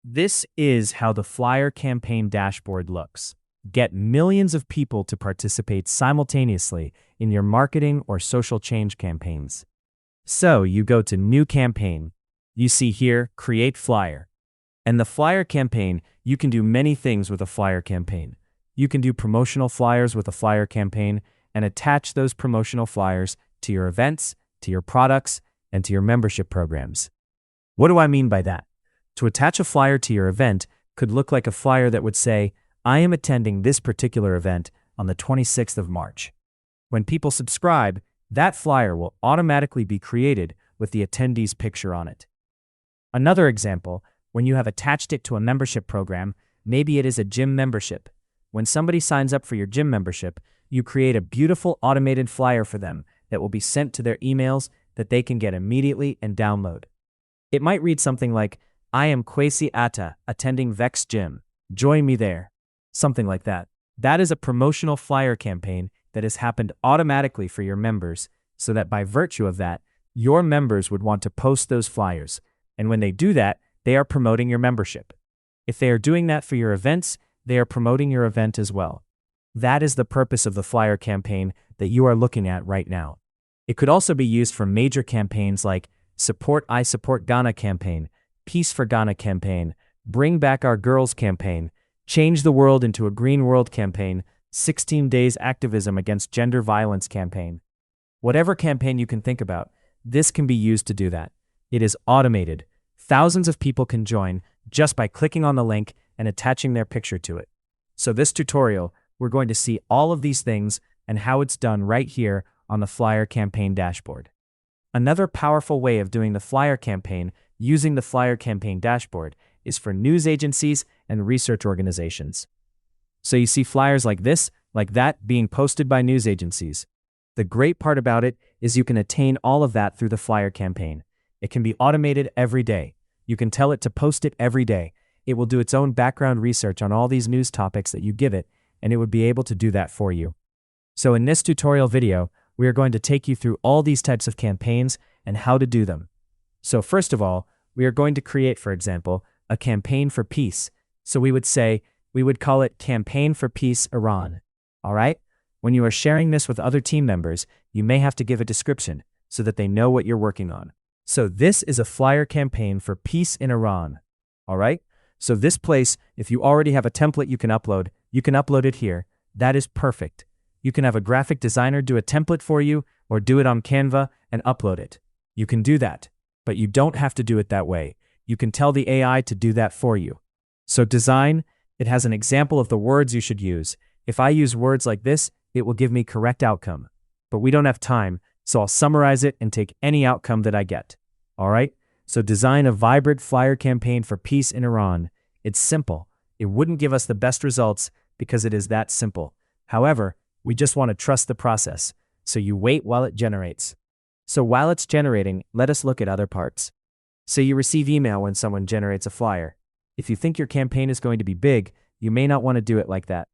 This is how the flyer campaign dashboard looks. Get millions of people to participate simultaneously in your marketing or social change campaigns. So you go to New Campaign. You see here, Create Flyer. And the flyer campaign, you can do many things with a flyer campaign. You can do promotional flyers with a flyer campaign and attach those promotional flyers to your events, to your products, and to your membership programs. What do I mean by that? To attach a flyer to your event could look like a flyer that would say, I am attending this particular event on the 26th of March. When people subscribe, that flyer will automatically be created with the attendee's picture on it. Another example, when you have attached it to a membership program, maybe it is a gym membership. When somebody signs up for your gym membership, you create a beautiful automated flyer for them that will be sent to their emails that they can get immediately and download. It might read something like, I am Kwesi Atta, attending Vex Gym. Join me there. Something like that. That is a promotional flyer campaign that has happened automatically for your members, so that by virtue of that, your members would want to post those flyers. And when they do that, they are promoting your membership. If they are doing that for your events, they are promoting your event as well. That is the purpose of the flyer campaign that you are looking at right now. It could also be used for major campaigns like Support I Support Ghana campaign, Peace for Ghana campaign, Bring Back Our Girls campaign, Change the World into a Green World campaign, 16 Days Activism Against Gender Violence campaign. Whatever campaign you can think about, this can be used to do that. It is automated. Thousands of people can join just by clicking on the link and attaching their picture to it. So this tutorial, we're going to see all of these things and how it's done right here on the flyer campaign dashboard. Another powerful way of doing the flyer campaign using the flyer campaign dashboard is for news agencies and research organizations. So you see flyers like this, like that, being posted by news agencies. The great part about it is you can attain all of that through the flyer campaign. It can be automated every day. You can tell it to post it every day. It will do its own background research on all these news topics that you give it, and it would be able to do that for you. So in this tutorial video, we are going to take you through all these types of campaigns and how to do them. So first of all, we are going to create, for example, a campaign for peace. So we would call it Campaign for Peace Iran. All right? When you are sharing this with other team members, you may have to give a description so that they know what you're working on. So this is a flyer campaign for peace in Iran. All right? So this place, if you already have a template you can upload it here. That is perfect. You can have a graphic designer do a template for you or do it on Canva and upload it. You can do that, but you don't have to do it that way. You can tell the AI to do that for you. So design, it has an example of the words you should use. If I use words like this, it will give me correct outcome. But we don't have time, so I'll summarize it and take any outcome that I get. All right? So design a vibrant flyer campaign for peace in Iran. It's simple. It wouldn't give us the best results because it is that simple. However, we just want to trust the process. So you wait while it generates. So while it's generating, let us look at other parts. So you receive email when someone generates a flyer. If you think your campaign is going to be big, you may not want to do it like that.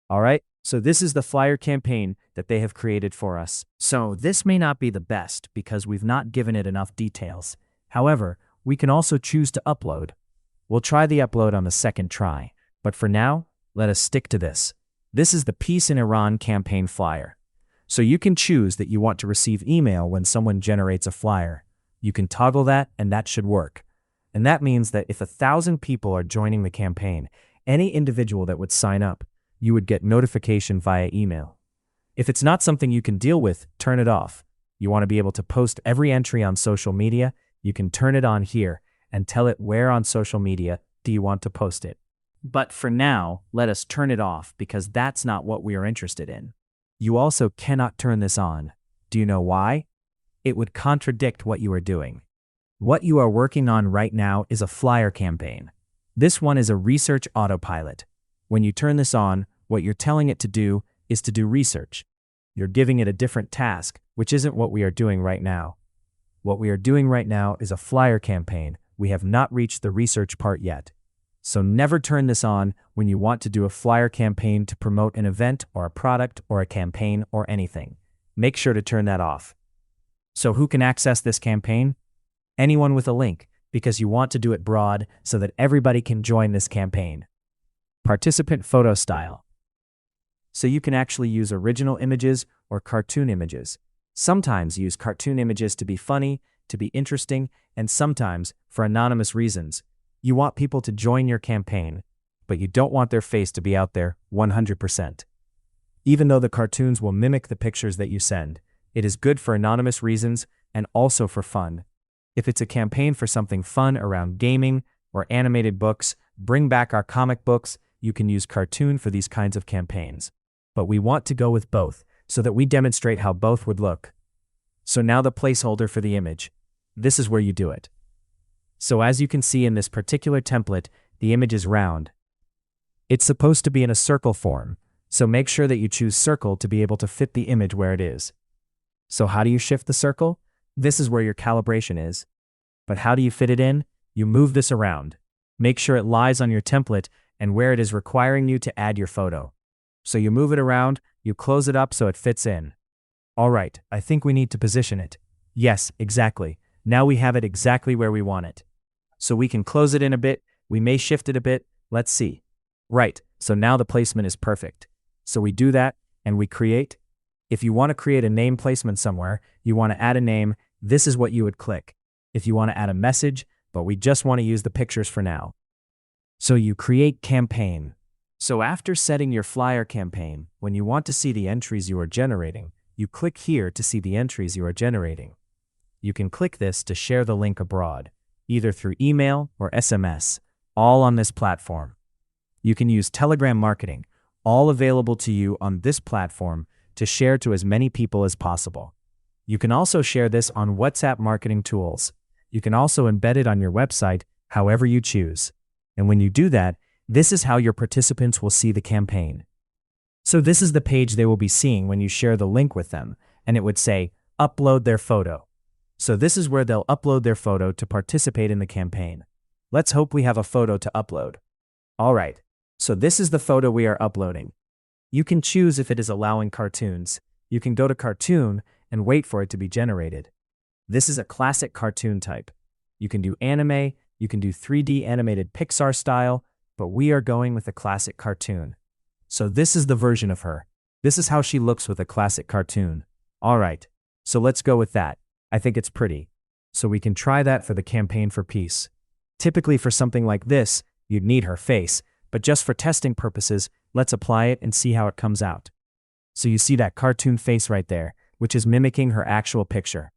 All right? So this is the flyer campaign that they have created for us. So this may not be the best because we've not given it enough details. However, we can also choose to upload. We'll try the upload on the second try. But for now, let us stick to this. This is the Peace in Iran campaign flyer. So you can choose that you want to receive email when someone generates a flyer. You can toggle that and that should work. And that means that if 1,000 people are joining the campaign, any individual that would sign up, you would get notification via email. If it's not something you can deal with, turn it off. You want to be able to post every entry on social media, you can turn it on here and tell it where on social media do you want to post it. But for now, let us turn it off because that's not what we are interested in. You also cannot turn this on. Do you know why? It would contradict what you are doing. What you are working on right now is a flyer campaign. This one is a research autopilot. When you turn this on, what you're telling it to do is to do research. You're giving it a different task, which isn't what we are doing right now. What we are doing right now is a flyer campaign. We have not reached the research part yet. So never turn this on when you want to do a flyer campaign to promote an event or a product or a campaign or anything. Make sure to turn that off. So who can access this campaign? Anyone with a link. because you want to do it broad so that everybody can join this campaign. Participant photo style. So you can actually use original images or cartoon images. Sometimes use cartoon images to be funny, to be interesting, and sometimes for anonymous reasons. You want people to join your campaign, but you don't want their face to be out there 100%. Even though the cartoons will mimic the pictures that you send, it is good for anonymous reasons and also for fun. If it's a campaign for something fun around gaming or animated books, bring back our comic books, you can use cartoon for these kinds of campaigns. But we want to go with both so that we demonstrate how both would look. So now the placeholder for the image. This is where you do it. So as you can see in this particular template, the image is round. It's supposed to be in a circle form, so make sure that you choose circle to be able to fit the image where it is. So how do you shift the circle? This is where your calibration is. But how do you fit it in? You move this around. Make sure it lies on your template and where it is requiring you to add your photo. So you move it around, you close it up so it fits in. All right, I think we need to position it. Yes, exactly. Now we have it exactly where we want it. So we can close it in a bit, we may shift it a bit, let's see. Right, so now the placement is perfect. So we do that, and we create. If you want to create a name placement somewhere, you want to add a name, this is what you would click. If you want to add a message, but we just want to use the pictures for now. So you create campaign. So after setting your flyer campaign, when you want to see the entries you are generating, you click here to see the entries you are generating. You can click this to share the link abroad, either through email or SMS, all on this platform. You can use Telegram marketing, all available to you on this platform, to share to as many people as possible. You can also share this on WhatsApp marketing tools. You can also embed it on your website, however you choose. And when you do that, this is how your participants will see the campaign. So this is the page they will be seeing when you share the link with them, and it would say, upload their photo. So this is where they'll upload their photo to participate in the campaign. Let's hope we have a photo to upload. All right, so this is the photo we are uploading. You can choose if it is allowing cartoons. You can go to cartoon and wait for it to be generated. This is a classic cartoon type. You can do anime, you can do 3D animated Pixar style, but we are going with a classic cartoon. So this is the version of her. This is how she looks with a classic cartoon. All right, so let's go with that. I think it's pretty. So we can try that for the campaign for peace. Typically for something like this, you'd need her face, but just for testing purposes, let's apply it and see how it comes out. So you see that cartoon face right there, which is mimicking her actual picture.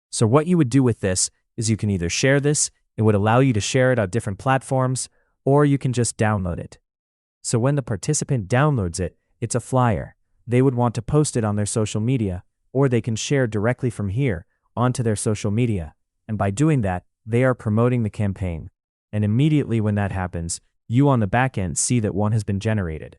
So what you would do with this is you can either share this, it would allow you to share it on different platforms, or you can just download it. So when the participant downloads it, it's a flyer. They would want to post it on their social media, or they can share directly from here onto their social media. And by doing that, they are promoting the campaign. And immediately when that happens, you on the back end see that one has been generated.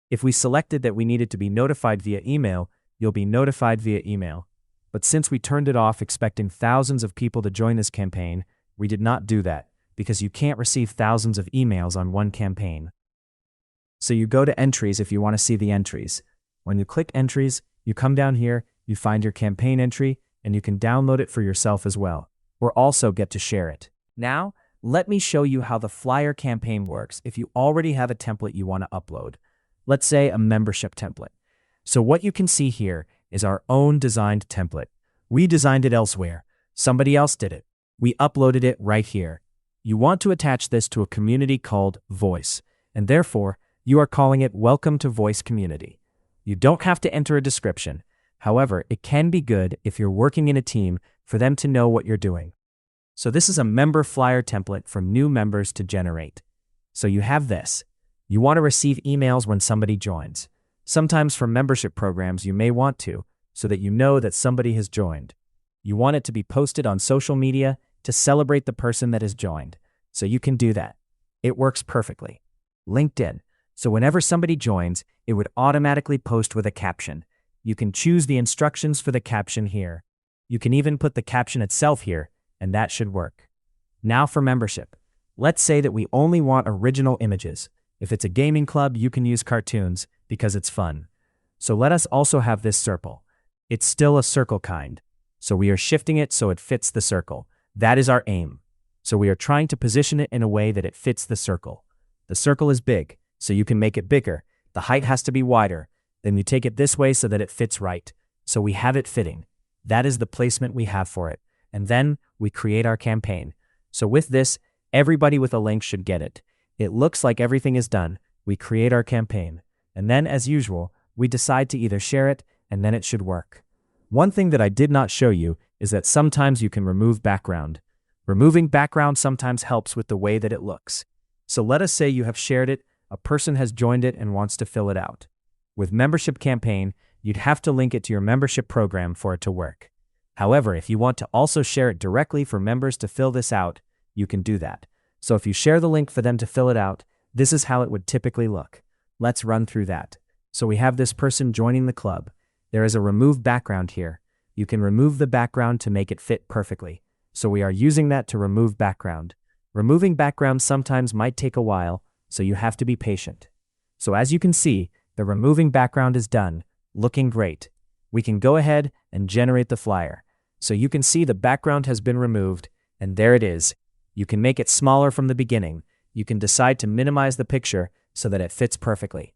If we selected that we needed to be notified via email, you'll be notified via email. But since we turned it off expecting thousands of people to join this campaign, we did not do that, because you can't receive thousands of emails on one campaign. So you go to entries if you want to see the entries. When you click entries, you come down here, you find your campaign entry, and you can download it for yourself as well, or also get to share it. Now, let me show you how the flyer campaign works if you already have a template you want to upload. Let's say a membership template. So what you can see here is our own designed template. We designed it elsewhere. Somebody else did it. We uploaded it right here. You want to attach this to a community called Voice, and therefore, you are calling it Welcome to Voice Community. You don't have to enter a description. However, it can be good if you're working in a team for them to know what you're doing. So this is a member flyer template for new members to generate. So you have this. You want to receive emails when somebody joins. Sometimes for membership programs you may want to, so that you know that somebody has joined. You want it to be posted on social media to celebrate the person that has joined. So you can do that. It works perfectly. LinkedIn. So whenever somebody joins, it would automatically post with a caption. You can choose the instructions for the caption here. You can even put the caption itself here, and that should work. Now for membership. Let's say that we only want original images. If it's a gaming club, you can use cartoons because it's fun. So let us also have this circle. It's still a circle kind. So we are shifting it so it fits the circle. That is our aim. So we are trying to position it in a way that it fits the circle. The circle is big, so you can make it bigger. The height has to be wider. Then you take it this way so that it fits right. So we have it fitting. That is the placement we have for it. And then we create our campaign. So with this, everybody with a link should get it. It looks like everything is done. We create our campaign. And then, as usual, we decide to either share it, and then it should work. One thing that I did not show you is that sometimes you can remove background. Removing background sometimes helps with the way that it looks. So let us say you have shared it, a person has joined it and wants to fill it out. With Membership Campaign, you'd have to link it to your membership program for it to work. However, if you want to also share it directly for members to fill this out, you can do that. So if you share the link for them to fill it out, this is how it would typically look. Let's run through that. So we have this person joining the club. There is a remove background here. You can remove the background to make it fit perfectly. So we are using that to remove background. Removing background sometimes might take a while, so you have to be patient. So as you can see, the removing background is done, looking great. We can go ahead and generate the flyer. So you can see the background has been removed, and there it is. You can make it smaller from the beginning. You can decide to minimize the picture so that it fits perfectly.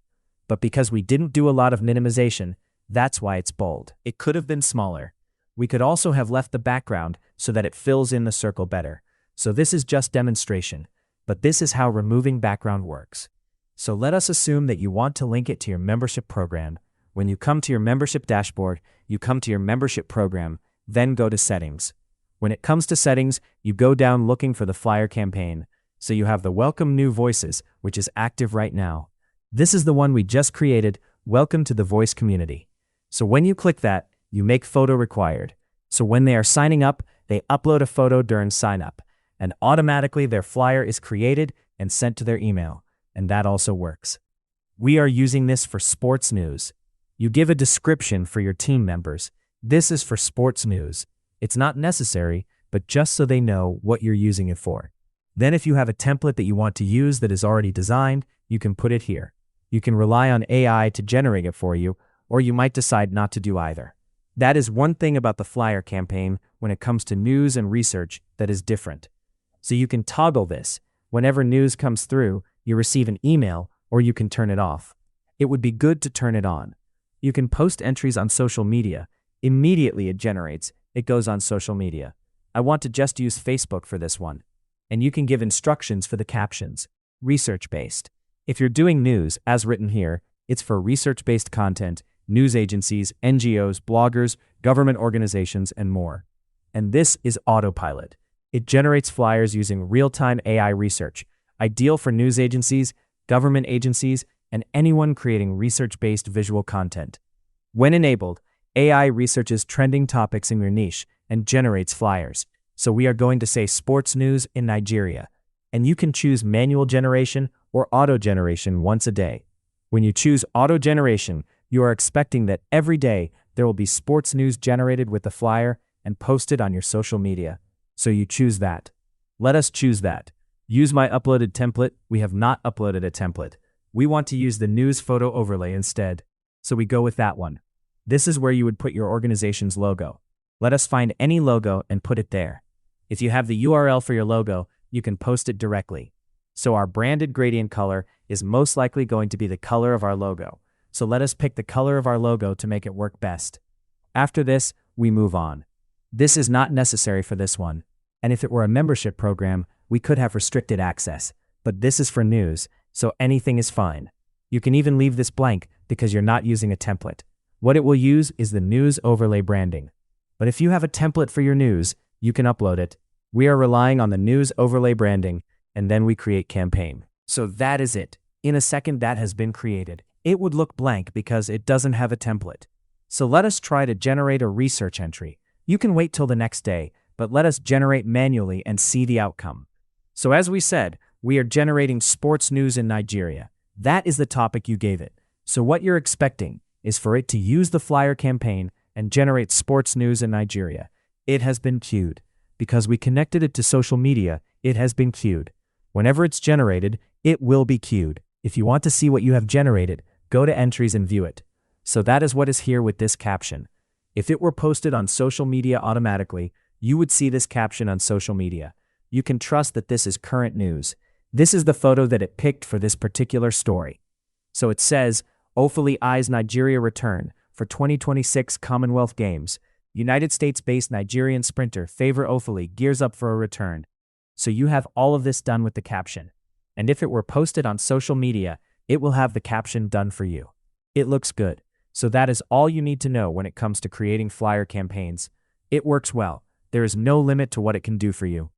But because we didn't do a lot of minimization, that's why it's bold. It could have been smaller. We could also have left the background so that it fills in the circle better. So this is just demonstration, but this is how removing background works. So let us assume that you want to link it to your membership program. When you come to your membership dashboard, you come to your membership program, then go to settings. When it comes to settings, you go down looking for the flyer campaign. So you have the Welcome New Voices, which is active right now. This is the one we just created, Welcome to the Voice Community. So when you click that, you make photo required. So when they are signing up, they upload a photo during sign up, and automatically their flyer is created and sent to their email, and that also works. We are using this for sports news. You give a description for your team members. This is for sports news. It's not necessary, but just so they know what you're using it for. Then if you have a template that you want to use that is already designed, you can put it here. You can rely on AI to generate it for you, or you might decide not to do either. That is one thing about the flyer campaign when it comes to news and research that is different. So you can toggle this. Whenever news comes through, you receive an email, or you can turn it off. It would be good to turn it on. You can post entries on social media. Immediately it generates. It goes on social media. I want to just use Facebook for this one. And you can give instructions for the captions. Research-based. If you're doing news, as written here, it's for research-based content, news agencies, NGOs, bloggers, government organizations, and more. And this is Autopilot. It generates flyers using real-time AI research, ideal for news agencies, government agencies, and anyone creating research-based visual content. When enabled, AI researches trending topics in your niche and generates flyers. So we are going to say sports news in Nigeria. And you can choose manual generation or auto generation once a day. When you choose auto generation, you are expecting that every day there will be sports news generated with the flyer and posted on your social media. So you choose that. Let us choose that. Use my uploaded template. We have not uploaded a template. We want to use the news photo overlay instead. So we go with that one. This is where you would put your organization's logo. Let us find any logo and put it there. If you have the URL for your logo, you can post it directly. So our branded gradient color is most likely going to be the color of our logo. So let us pick the color of our logo to make it work best. After this, we move on. This is not necessary for this one. And if it were a membership program, we could have restricted access. But this is for news, so anything is fine. You can even leave this blank because you're not using a template. What it will use is the news overlay branding. But if you have a template for your news, you can upload it. We are relying on the news overlay branding, and then we create campaign. So that is it. In a second that has been created. It would look blank because it doesn't have a template. So let us try to generate a research entry. You can wait till the next day, but let us generate manually and see the outcome. So as we said, we are generating sports news in Nigeria. That is the topic you gave it. So what you're expecting is for it to use the flyer campaign and generate sports news in Nigeria. It has been queued. Because we connected it to social media, it has been queued. Whenever it's generated, it will be queued. If you want to see what you have generated, go to entries and view it. So that is what is here with this caption. If it were posted on social media automatically, you would see this caption on social media. You can trust that this is current news. This is the photo that it picked for this particular story. So it says, Ofili eyes Nigeria return for 2026 Commonwealth Games. United States-based Nigerian sprinter Favor Ofili gears up for a return. So you have all of this done with the caption. And if it were posted on social media, it will have the caption done for you. It looks good. So that is all you need to know when it comes to creating flyer campaigns. It works well. There is no limit to what it can do for you.